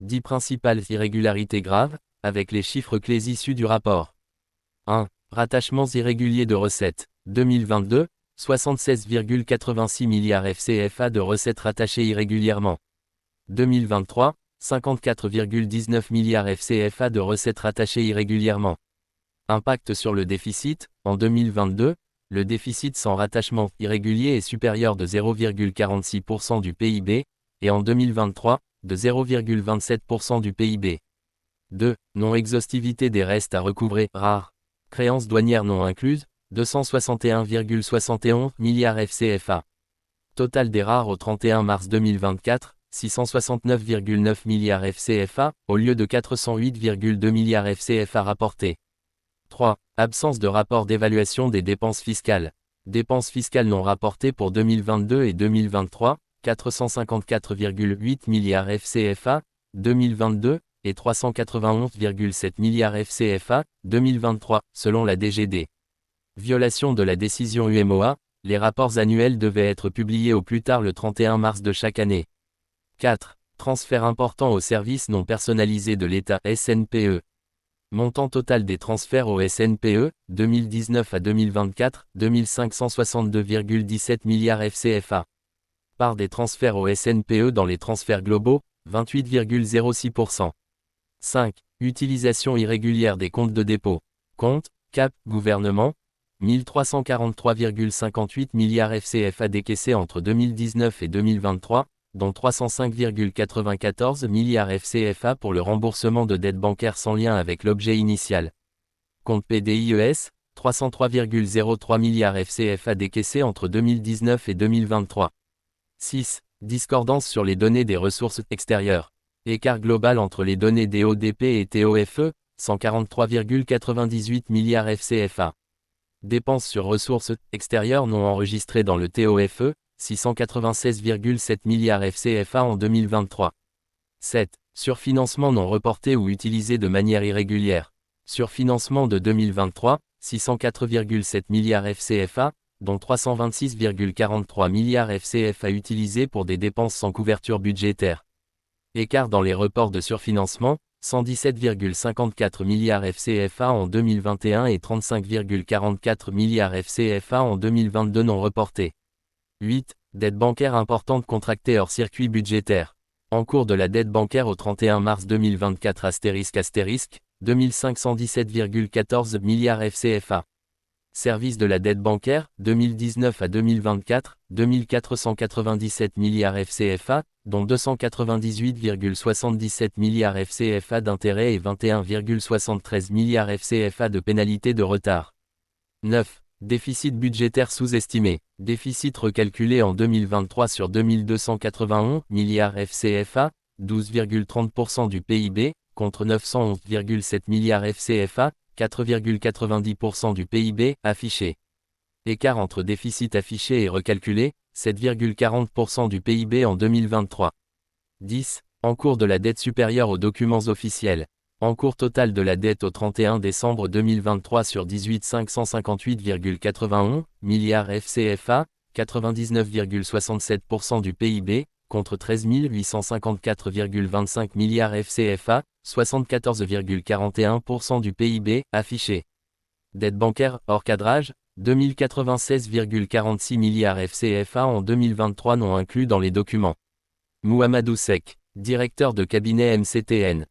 10 principales irrégularités graves, avec les chiffres clés issus du rapport. 1. Rattachements irréguliers de recettes. 2022, 76,86 milliards FCFA de recettes rattachées irrégulièrement. 2023, 54,19 milliards FCFA de recettes rattachées irrégulièrement. Impact sur le déficit. En 2022, le déficit sans rattachement irrégulier est supérieur de 0,46% du PIB, et en 2023, de 0,27% du PIB. 2. Non-exhaustivité des restes à recouvrer, rares. Créances douanières non incluses, 261,71 milliards FCFA. Total des rares au 31 mars 2024, 669,9 milliards FCFA, au lieu de 408,2 milliards FCFA rapportés. 3. Absence de rapport d'évaluation des dépenses fiscales. Dépenses fiscales non rapportées pour 2022 et 2023, 454,8 milliards FCFA, 2022, et 391,7 milliards FCFA, 2023, selon la DGD. Violation de la décision UMOA, les rapports annuels devaient être publiés au plus tard le 31 mars de chaque année. 4. Transfert important aux services non personnalisés de l'État SNPE. Montant total des transferts au SNPE, 2019 à 2024, 2562,17 milliards FCFA. Part des transferts au SNPE dans les transferts globaux, 28,06%. 5. Utilisation irrégulière des comptes de dépôt. Compte, CAP, gouvernement, 1343,58 milliards FCFA décaissés entre 2019 et 2023, dont 305,94 milliards FCFA pour le remboursement de dettes bancaires sans lien avec l'objet initial. Compte PDIES, 303,03 milliards FCFA décaissés entre 2019 et 2023. 6. Discordance sur les données des ressources extérieures. Écart global entre les données des ODP et TOFE, 143,98 milliards FCFA. Dépenses sur ressources extérieures non enregistrées dans le TOFE, 696,7 milliards FCFA en 2023. 7. Surfinancement non reporté ou utilisé de manière irrégulière. Surfinancement de 2023, 604,7 milliards FCFA, dont 326,43 milliards FCFA utilisés pour des dépenses sans couverture budgétaire. Écart dans les reports de surfinancement, 117,54 milliards FCFA en 2021 et 35,44 milliards FCFA en 2022 non reportés. 8. Dette bancaire importante contractée hors circuit budgétaire. Encours de la dette bancaire au 31 mars 2024 ***, 2517,14 milliards FCFA. Service de la dette bancaire, 2019 à 2024, 2497 milliards FCFA, dont 298,77 milliards FCFA d'intérêts et 21,73 milliards FCFA de pénalités de retard. 9. Déficit budgétaire sous-estimé. Déficit recalculé en 2023 sur 2291 milliards FCFA, 12,30% du PIB, contre 911,7 milliards FCFA, 4,90% du PIB, affiché. Écart entre déficit affiché et recalculé, 7,40% du PIB en 2023. 10. Encours de la dette supérieure aux documents officiels. Encours total de la dette au 31 décembre 2023 sur 18 558,91 milliards FCFA, 99,67% du PIB, contre 13 854,25 milliards FCFA, 74,41% du PIB, affiché. Dette bancaire, hors cadrage, 2096,46 milliards FCFA en 2023 non inclus dans les documents. Mouhamadou Seck, directeur de cabinet MCTN.